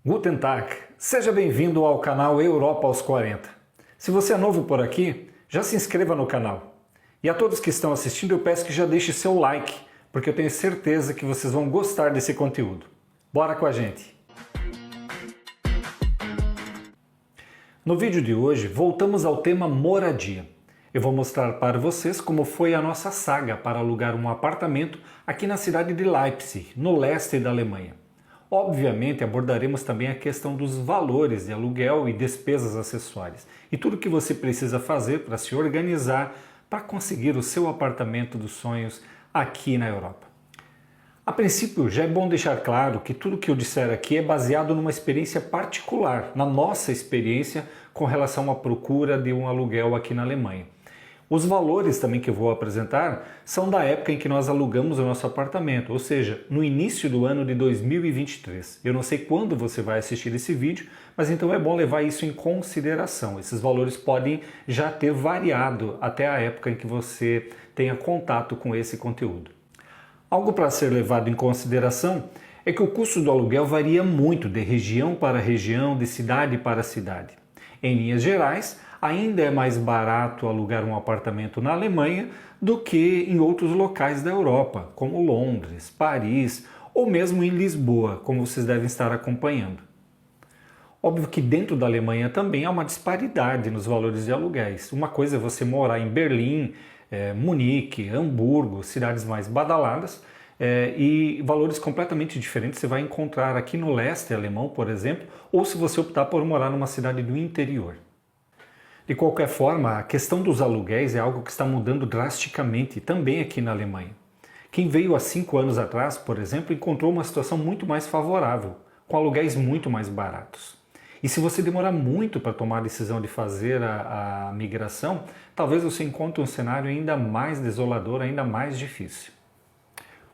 Guten Tag! Seja bem-vindo ao canal Europa aos 40. Se você é novo por aqui, já se inscreva no canal. E a todos que estão assistindo, eu peço que já deixe seu like, porque eu tenho certeza que vocês vão gostar desse conteúdo. Bora com a gente! No vídeo de hoje, voltamos ao tema moradia. Eu vou mostrar para vocês como foi a nossa saga para alugar um apartamento aqui na cidade de Leipzig, no leste da Alemanha. Obviamente abordaremos também a questão dos valores de aluguel e despesas acessórias e tudo o que você precisa fazer para se organizar para conseguir o seu apartamento dos sonhos aqui na Europa. A princípio, já é bom deixar claro que tudo que eu disser aqui é baseado numa experiência particular, na nossa experiência com relação à procura de um aluguel aqui na Alemanha. Os valores também que eu vou apresentar são da época em que nós alugamos o nosso apartamento, ou seja, no início do ano de 2023. Eu não sei quando você vai assistir esse vídeo, mas então é bom levar isso em consideração. Esses valores podem já ter variado até a época em que você tenha contato com esse conteúdo. Algo para ser levado em consideração é que o custo do aluguel varia muito de região para região, de cidade para cidade. Em linhas gerais, ainda é mais barato alugar um apartamento na Alemanha do que em outros locais da Europa, como Londres, Paris ou mesmo em Lisboa, como vocês devem estar acompanhando. Óbvio que dentro da Alemanha também há uma disparidade nos valores de aluguéis. Uma coisa é você morar em Berlim, Munique, Hamburgo, cidades mais badaladas, e valores completamente diferentes você vai encontrar aqui no leste alemão, por exemplo, ou se você optar por morar numa cidade do interior. De qualquer forma, a questão dos aluguéis é algo que está mudando drasticamente também aqui na Alemanha. Quem veio há 5 anos atrás, por exemplo, encontrou uma situação muito mais favorável, com aluguéis muito mais baratos. E se você demorar muito para tomar a decisão de fazer a migração, talvez você encontre um cenário ainda mais desolador, ainda mais difícil.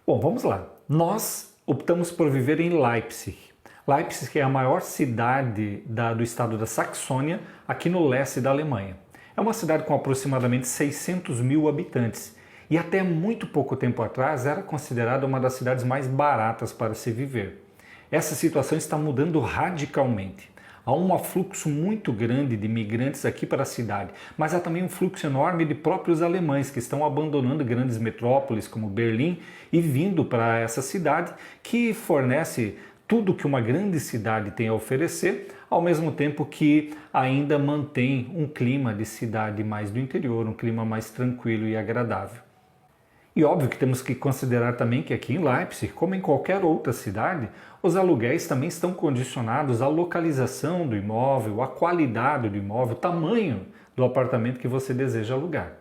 Bom, vamos lá. Nós optamos por viver em Leipzig. Leipzig é a maior cidade do estado da Saxônia, aqui no leste da Alemanha. É uma cidade com aproximadamente 600 mil habitantes e até muito pouco tempo atrás era considerada uma das cidades mais baratas para se viver. Essa situação está mudando radicalmente. Há um afluxo muito grande de imigrantes aqui para a cidade, mas há também um fluxo enorme de próprios alemães que estão abandonando grandes metrópoles como Berlim e vindo para essa cidade que fornece tudo que uma grande cidade tem a oferecer, ao mesmo tempo que ainda mantém um clima de cidade mais do interior, um clima mais tranquilo e agradável. E óbvio que temos que considerar também que aqui em Leipzig, como em qualquer outra cidade, os aluguéis também estão condicionados à localização do imóvel, à qualidade do imóvel, o tamanho do apartamento que você deseja alugar.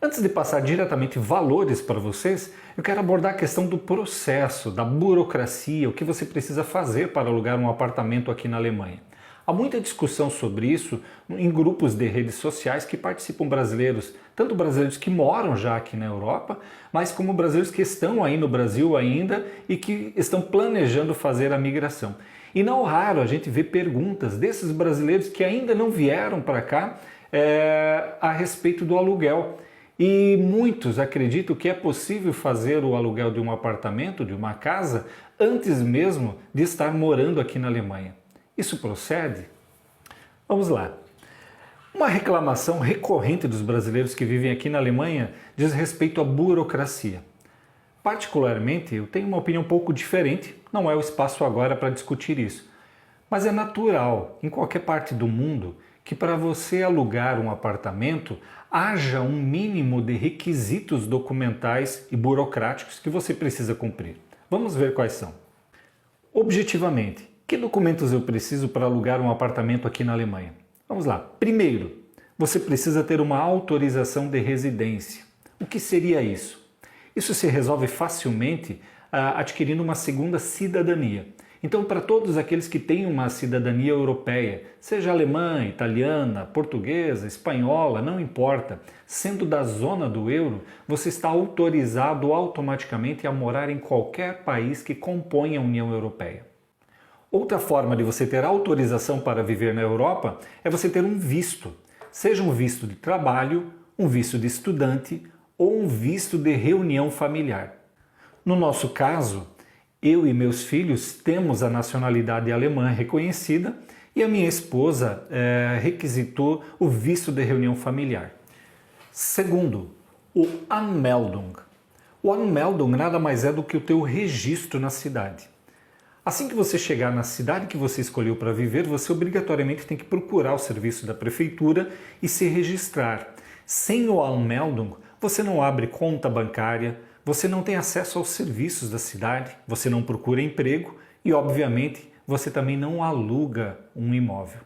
Antes de passar diretamente valores para vocês, eu quero abordar a questão do processo, da burocracia, o que você precisa fazer para alugar um apartamento aqui na Alemanha. Há muita discussão sobre isso em grupos de redes sociais que participam brasileiros, tanto brasileiros que moram já aqui na Europa, mas como brasileiros que estão aí no Brasil ainda e que estão planejando fazer a migração. E não raro a gente vê perguntas desses brasileiros que ainda não vieram para cá a respeito do aluguel. E muitos acreditam que é possível fazer o aluguel de um apartamento, de uma casa, antes mesmo de estar morando aqui na Alemanha. Isso procede? Vamos lá. Uma reclamação recorrente dos brasileiros que vivem aqui na Alemanha diz respeito à burocracia. Particularmente, eu tenho uma opinião um pouco diferente, não é o espaço agora para discutir isso. Mas é natural, em qualquer parte do mundo, que para você alugar um apartamento, haja um mínimo de requisitos documentais e burocráticos que você precisa cumprir. Vamos ver quais são. Objetivamente, que documentos eu preciso para alugar um apartamento aqui na Alemanha? Vamos lá. Primeiro, você precisa ter uma autorização de residência. O que seria isso? Isso se resolve facilmente adquirindo uma segunda cidadania. Então, para todos aqueles que têm uma cidadania europeia, seja alemã, italiana, portuguesa, espanhola, não importa, sendo da zona do euro, você está autorizado automaticamente a morar em qualquer país que compõe a União Europeia. Outra forma de você ter autorização para viver na Europa é você ter um visto, seja um visto de trabalho, um visto de estudante ou um visto de reunião familiar. No nosso caso, Eu e meus filhos temos a nacionalidade alemã reconhecida e a minha esposa requisitou o visto de reunião familiar. Segundo, o Anmeldung. O Anmeldung nada mais é do que o teu registro na cidade. Assim que você chegar na cidade que você escolheu para viver, você obrigatoriamente tem que procurar o serviço da prefeitura e se registrar. Sem o Anmeldung, você não abre conta bancária, você não tem acesso aos serviços da cidade, você não procura emprego e, obviamente, você também não aluga um imóvel.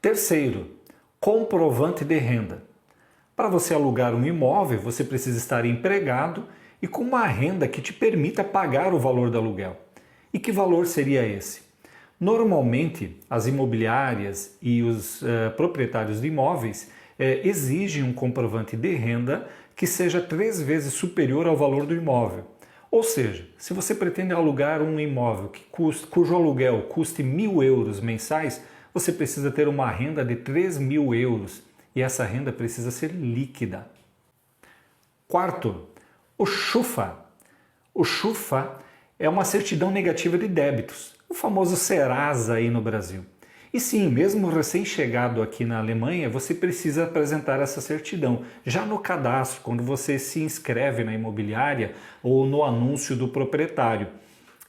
Terceiro, comprovante de renda. Para você alugar um imóvel, você precisa estar empregado e com uma renda que te permita pagar o valor do aluguel. E que valor seria esse? Normalmente, as imobiliárias e os proprietários de imóveis exigem um comprovante de renda que seja 3 vezes superior ao valor do imóvel. Ou seja, se você pretende alugar um imóvel cujo aluguel custe 1.000 euros mensais, você precisa ter uma renda de 3.000 euros e essa renda precisa ser líquida. Quarto, o Schufa. O Schufa é uma certidão negativa de débitos, o famoso Serasa aí no Brasil. E sim, mesmo recém-chegado aqui na Alemanha, você precisa apresentar essa certidão, já no cadastro, quando você se inscreve na imobiliária ou no anúncio do proprietário.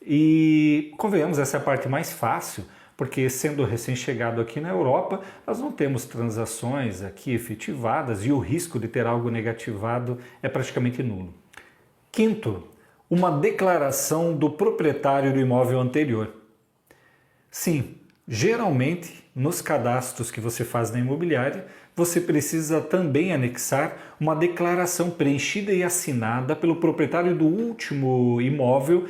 E, convenhamos, essa é a parte mais fácil, porque sendo recém-chegado aqui na Europa, nós não temos transações aqui efetivadas e o risco de ter algo negativado é praticamente nulo. Quinto, uma declaração do proprietário do imóvel anterior. Sim, geralmente nos cadastros que você faz na imobiliária, você precisa também anexar uma declaração preenchida e assinada pelo proprietário do último imóvel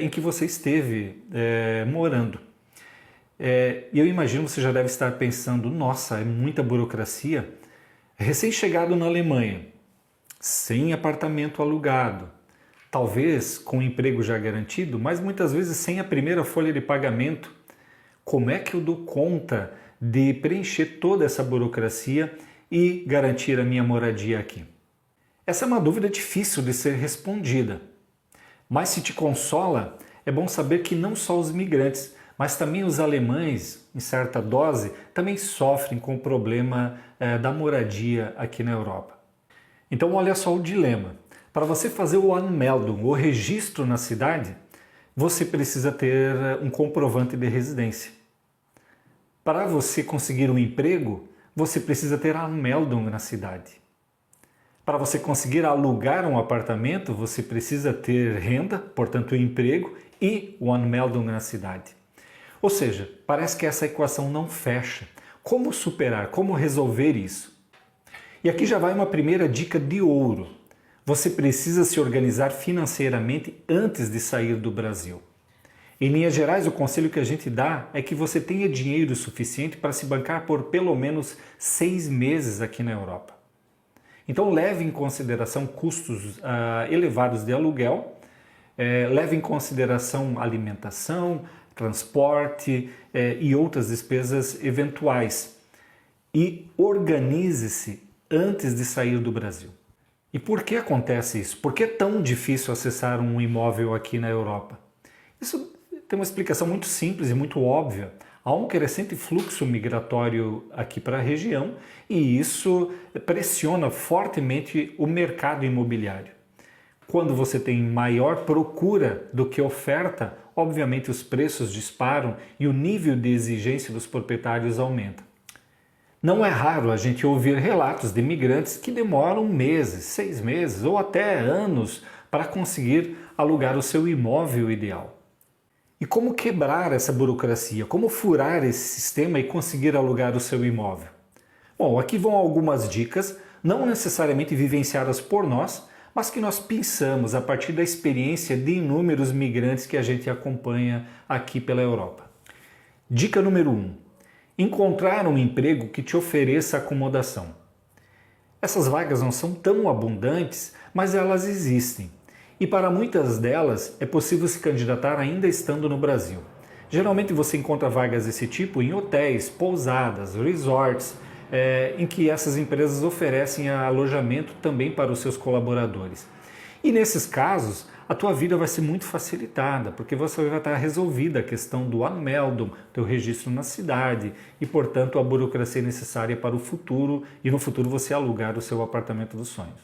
em que você esteve morando. E eu imagino que você já deve estar pensando, nossa, é muita burocracia. Recém-chegado na Alemanha, sem apartamento alugado, talvez com emprego já garantido, mas muitas vezes sem a primeira folha de pagamento. Como é que eu dou conta de preencher toda essa burocracia e garantir a minha moradia aqui? Essa é uma dúvida difícil de ser respondida. Mas se te consola, é bom saber que não só os imigrantes, mas também os alemães, em certa dose, também sofrem com o problema da moradia aqui na Europa. Então olha só o dilema. Para você fazer o Anmeldung, o registro na cidade, você precisa ter um comprovante de residência. Para você conseguir um emprego, você precisa ter Anmeldung na cidade. Para você conseguir alugar um apartamento, você precisa ter renda, portanto emprego, e o Anmeldung na cidade. Ou seja, parece que essa equação não fecha. Como superar? Como resolver isso? E aqui já vai uma primeira dica de ouro. Você precisa se organizar financeiramente antes de sair do Brasil. Em linhas gerais, o conselho que a gente dá é que você tenha dinheiro suficiente para se bancar por pelo menos 6 meses aqui na Europa. Então leve em consideração custos elevados de aluguel, leve em consideração alimentação, transporte e outras despesas eventuais. E organize-se antes de sair do Brasil. E por que acontece isso? Por que é tão difícil acessar um imóvel aqui na Europa? Isso tem uma explicação muito simples e muito óbvia. Há um crescente fluxo migratório aqui para a região e isso pressiona fortemente o mercado imobiliário. Quando você tem maior procura do que oferta, obviamente os preços disparam e o nível de exigência dos proprietários aumenta. Não é raro a gente ouvir relatos de imigrantes que demoram meses, 6 meses ou até anos para conseguir alugar o seu imóvel ideal. E como quebrar essa burocracia? Como furar esse sistema e conseguir alugar o seu imóvel? Bom, aqui vão algumas dicas, não necessariamente vivenciadas por nós, mas que nós pensamos a partir da experiência de inúmeros migrantes que a gente acompanha aqui pela Europa. Dica número 1. Encontrar um emprego que te ofereça acomodação. Essas vagas não são tão abundantes, mas elas existem. E para muitas delas é possível se candidatar ainda estando no Brasil. Geralmente você encontra vagas desse tipo em hotéis, pousadas, resorts, em que essas empresas oferecem alojamento também para os seus colaboradores. E nesses casos, a tua vida vai ser muito facilitada, porque você vai estar resolvida a questão do Anmeldung, teu registro na cidade e, portanto, a burocracia necessária para o futuro e no futuro você alugar o seu apartamento dos sonhos.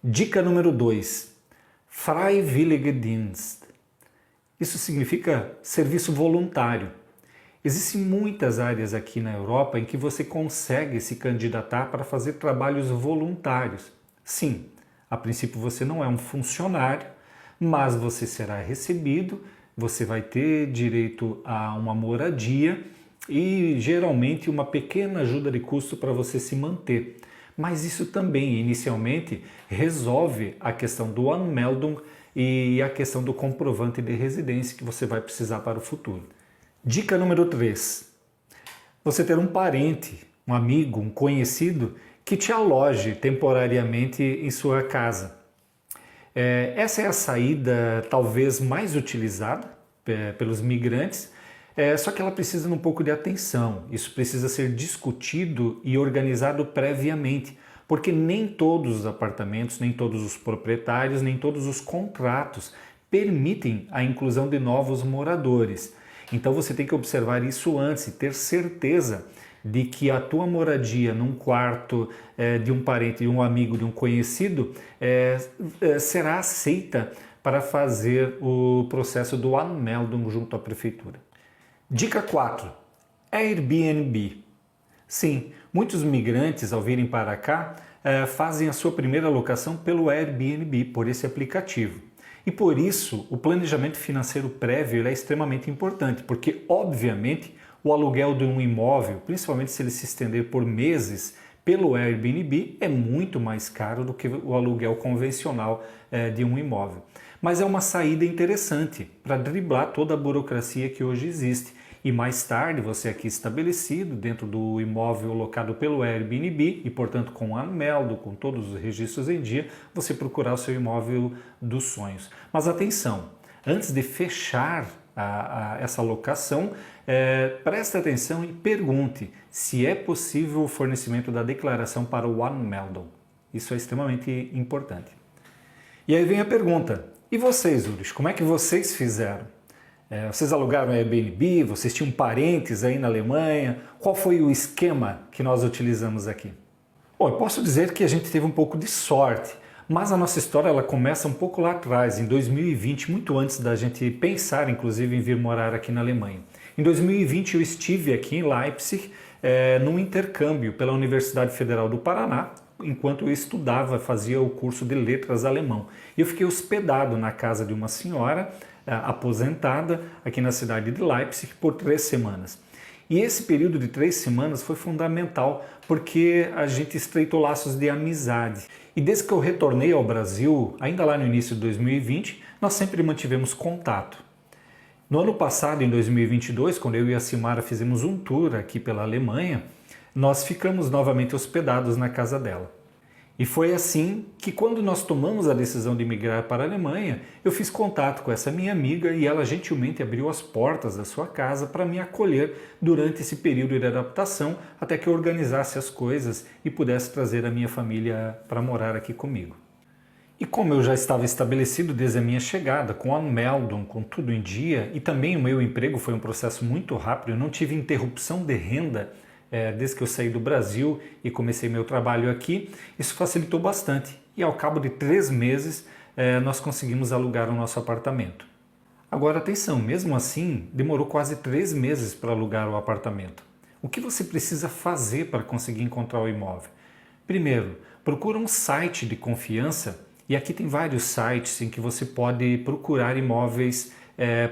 Dica número 2. Freiwillige Dienst. Isso significa serviço voluntário. Existem muitas áreas aqui na Europa em que você consegue se candidatar para fazer trabalhos voluntários. Sim, a princípio você não é um funcionário, mas você será recebido, você vai ter direito a uma moradia e geralmente uma pequena ajuda de custo para você se manter. Mas isso também, inicialmente, resolve a questão do Anmeldung e a questão do comprovante de residência que você vai precisar para o futuro. Dica número 3. Você ter um parente, um amigo, um conhecido que te aloje temporariamente em sua casa. Essa é a saída talvez mais utilizada pelos migrantes, só que ela precisa de um pouco de atenção. Isso precisa ser discutido e organizado previamente, porque nem todos os apartamentos, nem todos os proprietários, nem todos os contratos permitem a inclusão de novos moradores. Então você tem que observar isso antes e ter certeza de que a tua moradia num quarto de um parente, de um amigo, de um conhecido será aceita para fazer o processo do Anmeldung junto à prefeitura. Dica 4. Airbnb. Sim, muitos migrantes ao virem para cá fazem a sua primeira locação pelo Airbnb, por esse aplicativo. E por isso o planejamento financeiro prévio é extremamente importante, porque obviamente o aluguel de um imóvel, principalmente se ele se estender por meses, pelo Airbnb é muito mais caro do que o aluguel convencional de um imóvel. Mas é uma saída interessante para driblar toda a burocracia que hoje existe. E mais tarde, você aqui estabelecido dentro do imóvel locado pelo Airbnb e, portanto, com Anmeldo, com todos os registros em dia, você procurar o seu imóvel dos sonhos. Mas atenção, antes de fechar essa locação, preste atenção e pergunte se é possível o fornecimento da declaração para o Anmeldung. Isso é extremamente importante. E aí vem a pergunta, e vocês, Ulrich, como é que vocês fizeram? Vocês alugaram Airbnb? Vocês tinham parentes aí na Alemanha? Qual foi o esquema que nós utilizamos aqui? Bom, eu posso dizer que a gente teve um pouco de sorte, mas a nossa história ela começa um pouco lá atrás, em 2020, muito antes da gente pensar, inclusive, em vir morar aqui na Alemanha. Em 2020 eu estive aqui em Leipzig, num intercâmbio pela Universidade Federal do Paraná, enquanto eu estudava, fazia o curso de letras alemão. E eu fiquei hospedado na casa de uma senhora aposentada aqui na cidade de Leipzig por 3 semanas. E esse período de 3 semanas foi fundamental porque a gente estreitou laços de amizade. E desde que eu retornei ao Brasil, ainda lá no início de 2020, nós sempre mantivemos contato. No ano passado, em 2022, quando eu e a Simara fizemos um tour aqui pela Alemanha, nós ficamos novamente hospedados na casa dela. E foi assim que, quando nós tomamos a decisão de migrar para a Alemanha, eu fiz contato com essa minha amiga e ela gentilmente abriu as portas da sua casa para me acolher durante esse período de adaptação, até que eu organizasse as coisas e pudesse trazer a minha família para morar aqui comigo. E como eu já estava estabelecido desde a minha chegada, com a Anmeldung, com tudo em dia, e também o meu emprego foi um processo muito rápido, eu não tive interrupção de renda desde que eu saí do Brasil e comecei meu trabalho aqui, isso facilitou bastante. E ao cabo de 3 meses, nós conseguimos alugar o nosso apartamento. Agora atenção, mesmo assim, demorou quase 3 meses para alugar o apartamento. O que você precisa fazer para conseguir encontrar o imóvel? Primeiro, procura um site de confiança, e aqui tem vários sites em que você pode procurar imóveis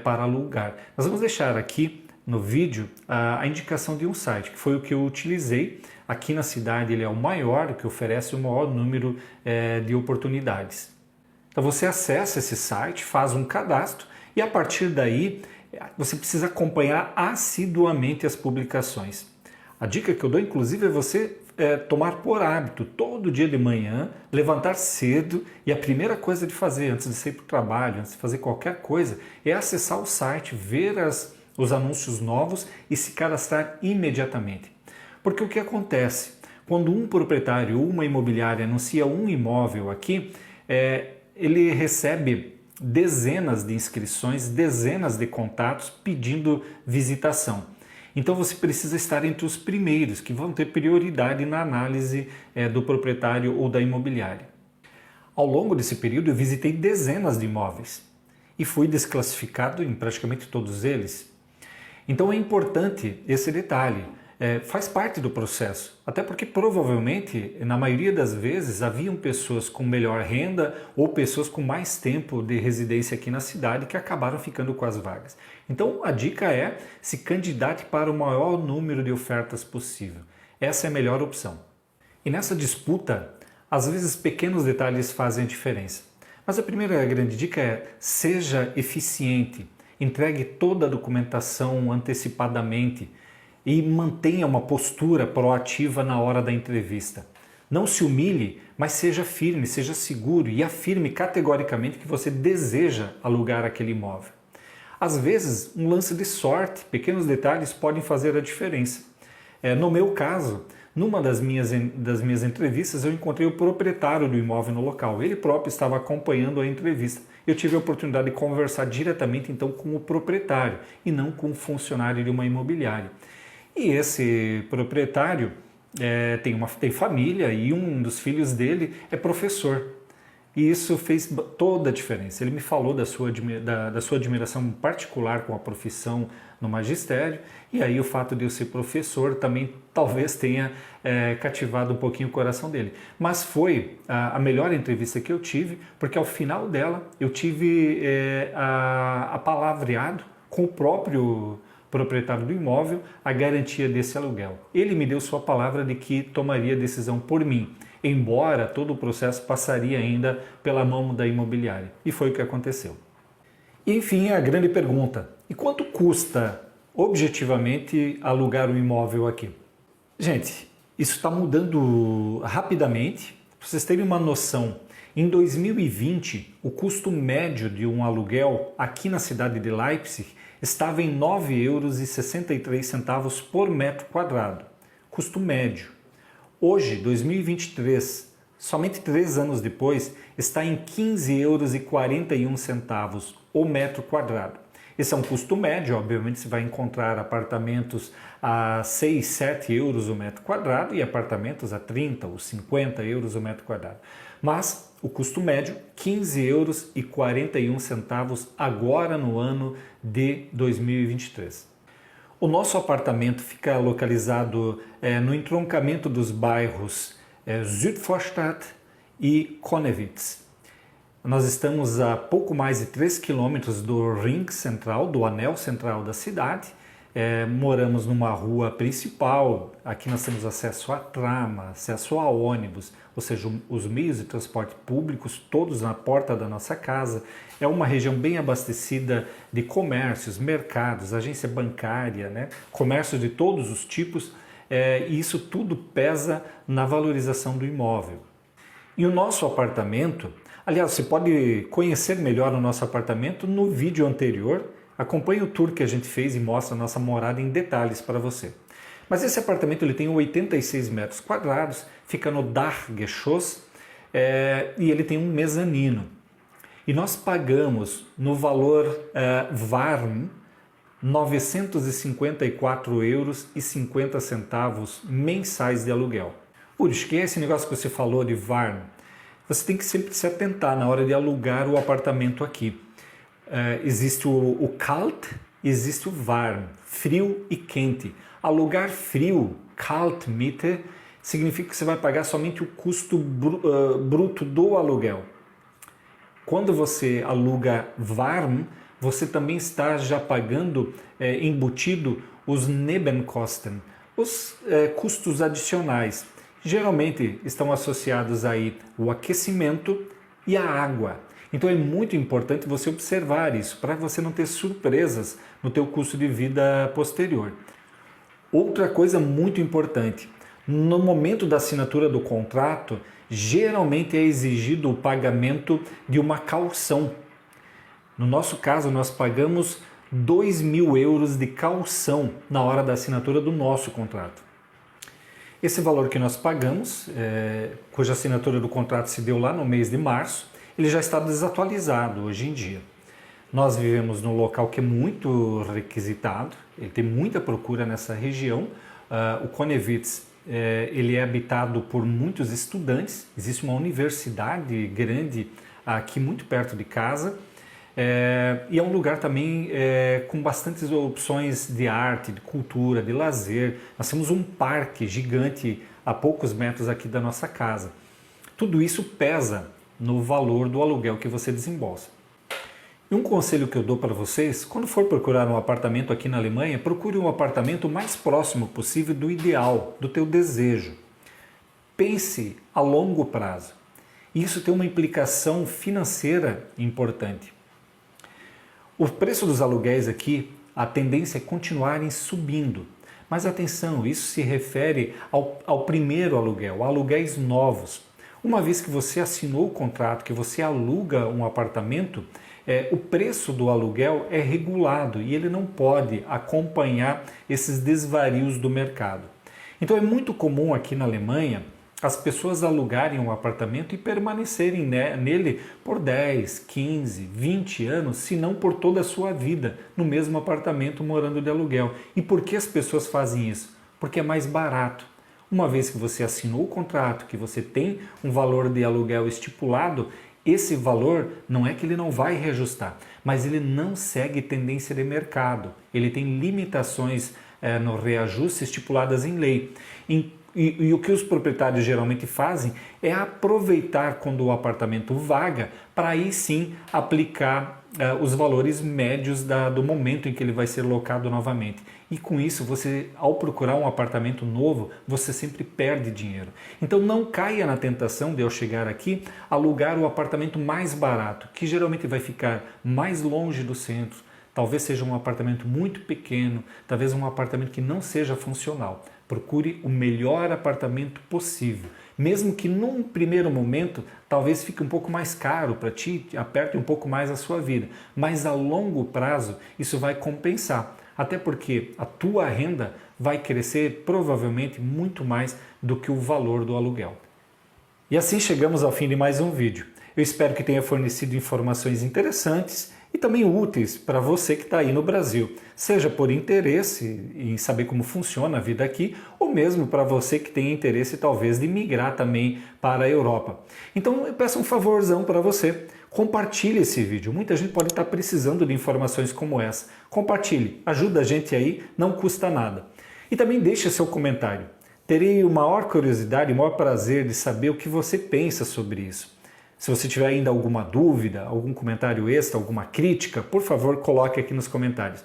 para alugar. Nós vamos deixar aqui no vídeo a indicação de um site, que foi o que eu utilizei. Aqui na cidade ele é o maior, que oferece o maior número de oportunidades. Então você acessa esse site, faz um cadastro e a partir daí você precisa acompanhar assiduamente as publicações. A dica que eu dou inclusive é você tomar por hábito, todo dia de manhã, levantar cedo e a primeira coisa de fazer antes de sair para o trabalho, antes de fazer qualquer coisa, é acessar o site, ver os anúncios novos e se cadastrar imediatamente. Porque o que acontece? Quando um proprietário ou uma imobiliária anuncia um imóvel aqui, ele recebe dezenas de inscrições, dezenas de contatos pedindo visitação. Então você precisa estar entre os primeiros, que vão ter prioridade na análise do proprietário ou da imobiliária. Ao longo desse período eu visitei dezenas de imóveis e fui desclassificado em praticamente todos eles. Então é importante esse detalhe, faz parte do processo, até porque provavelmente, na maioria das vezes, haviam pessoas com melhor renda ou pessoas com mais tempo de residência aqui na cidade que acabaram ficando com as vagas. Então a dica é se candidate para o maior número de ofertas possível. Essa é a melhor opção. E nessa disputa, às vezes pequenos detalhes fazem a diferença. Mas a primeira grande dica é: seja eficiente, entregue toda a documentação antecipadamente e mantenha uma postura proativa na hora da entrevista. Não se humilhe, mas seja firme, seja seguro e afirme categoricamente que você deseja alugar aquele imóvel. Às vezes, um lance de sorte, pequenos detalhes podem fazer a diferença. No meu caso, numa das minhas entrevistas, eu encontrei o proprietário do imóvel no local. Ele próprio estava acompanhando a entrevista. Eu tive a oportunidade de conversar diretamente então com o proprietário e não com o funcionário de uma imobiliária. E esse proprietário tem família e um dos filhos dele é professor. E isso fez toda a diferença. Ele me falou da sua admiração particular com a profissão no magistério, e aí o fato de eu ser professor também talvez tenha cativado um pouquinho o coração dele. Mas foi a melhor entrevista que eu tive, porque ao final dela eu tive apalavreado com o próprio proprietário do imóvel a garantia desse aluguel. Ele me deu sua palavra de que tomaria a decisão por mim, embora todo o processo passaria ainda pela mão da imobiliária. E foi o que aconteceu. E, enfim, a grande pergunta: e quanto custa objetivamente alugar um imóvel aqui? Gente, isso está mudando rapidamente. Para vocês terem uma noção, em 2020, o custo médio de um aluguel aqui na cidade de Leipzig estava em 9,63 euros por metro quadrado. Custo médio. Hoje, 2023, somente 3 anos depois, está em 15,41 euros o metro quadrado. Esse é um custo médio, obviamente você vai encontrar apartamentos a 6, 7 euros o metro quadrado e apartamentos a 30 ou 50 euros o metro quadrado. Mas o custo médio, 15,41 euros agora no ano de 2023. O nosso apartamento fica localizado no entroncamento dos bairros Südvorstadt e Konnewitz. Nós estamos a pouco mais de 3 quilômetros do Ring Central, do anel central da cidade. Moramos numa rua principal, aqui nós temos acesso a trama, acesso a ônibus, ou seja, os meios de transporte públicos todos na porta da nossa casa. É uma região bem abastecida de comércios, mercados, agência bancária, né? Comércio de todos os tipos, e isso tudo pesa na valorização do imóvel. E o nosso apartamento, aliás, você pode conhecer melhor o nosso apartamento no vídeo anterior. Acompanhe o tour que a gente fez e mostra a nossa morada em detalhes para você. Mas esse apartamento ele tem 86 metros quadrados, fica no Dachgeschoss e ele tem um mezanino. E nós pagamos no valor warm 954,50 euros mensais de aluguel. Por isso que esse negócio que você falou de warm, você tem que sempre se atentar na hora de alugar o apartamento aqui. Existe o kalt, existe o warm, frio e quente. Alugar frio, kalt Miete, significa que você vai pagar somente o custo bruto do aluguel. Quando você aluga warm, você também está já pagando embutido os Nebenkosten, os custos adicionais. Geralmente estão associados aí o aquecimento e a água. Então é muito importante você observar isso, para você não ter surpresas no teu custo de vida posterior. Outra coisa muito importante, no momento da assinatura do contrato, geralmente é exigido o pagamento de uma caução. No nosso caso, nós pagamos 2.000 euros de caução na hora da assinatura do nosso contrato. Esse valor que nós pagamos, cuja assinatura do contrato se deu lá no mês de março, ele já está desatualizado hoje em dia. Nós vivemos num local que é muito requisitado, ele tem muita procura nessa região. O Connewitz ele é habitado por muitos estudantes, existe uma universidade grande aqui muito perto de casa, e é um lugar também com bastantes opções de arte, de cultura, de lazer. Nós temos um parque gigante a poucos metros aqui da nossa casa. Tudo isso pesa no valor do aluguel que você desembolsa. E um conselho que eu dou para vocês, quando for procurar um apartamento aqui na Alemanha, procure um apartamento o mais próximo possível do ideal, do teu desejo. Pense a longo prazo. Isso tem uma implicação financeira importante. O preço dos aluguéis aqui, a tendência é continuarem subindo. Mas atenção, isso se refere ao primeiro aluguel, aluguéis novos. Uma vez que você assinou o contrato, que você aluga um apartamento, o preço do aluguel é regulado e ele não pode acompanhar esses desvarios do mercado. Então é muito comum aqui na Alemanha as pessoas alugarem um apartamento e permanecerem nele por 10, 15, 20 anos, se não por toda a sua vida, no mesmo apartamento morando de aluguel. E por que as pessoas fazem isso? Porque é mais barato. Uma vez que você assinou o contrato, que você tem um valor de aluguel estipulado, esse valor não é que ele não vai reajustar, mas ele não segue tendência de mercado. Ele tem limitações no reajuste estipuladas em lei. E o que os proprietários geralmente fazem é aproveitar quando o apartamento vaga para aí sim aplicar os valores médios do momento em que ele vai ser locado novamente. E com isso, você, ao procurar um apartamento novo, você sempre perde dinheiro. Então não caia na tentação de, ao chegar aqui, alugar o apartamento mais barato, que geralmente vai ficar mais longe do centro. Talvez seja um apartamento muito pequeno, talvez um apartamento que não seja funcional. Procure o melhor apartamento possível. Mesmo que num primeiro momento talvez fique um pouco mais caro para ti, aperte um pouco mais a sua vida. Mas a longo prazo isso vai compensar. Até porque a tua renda vai crescer provavelmente muito mais do que o valor do aluguel. E assim chegamos ao fim de mais um vídeo. Eu espero que tenha fornecido informações interessantes e também úteis para você que está aí no Brasil, seja por interesse em saber como funciona a vida aqui, ou mesmo para você que tem interesse talvez de migrar também para a Europa. Então eu peço um favorzão para você, compartilhe esse vídeo, muita gente pode estar precisando de informações como essa. Compartilhe, ajuda a gente aí, não custa nada. E também deixe seu comentário, terei o maior curiosidade e o maior prazer de saber o que você pensa sobre isso. Se você tiver ainda alguma dúvida, algum comentário extra, alguma crítica, por favor, coloque aqui nos comentários.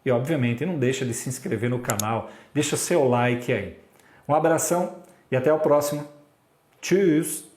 E obviamente não deixa de se inscrever no canal, deixa seu like aí. Um abração e até o próximo. Tchau!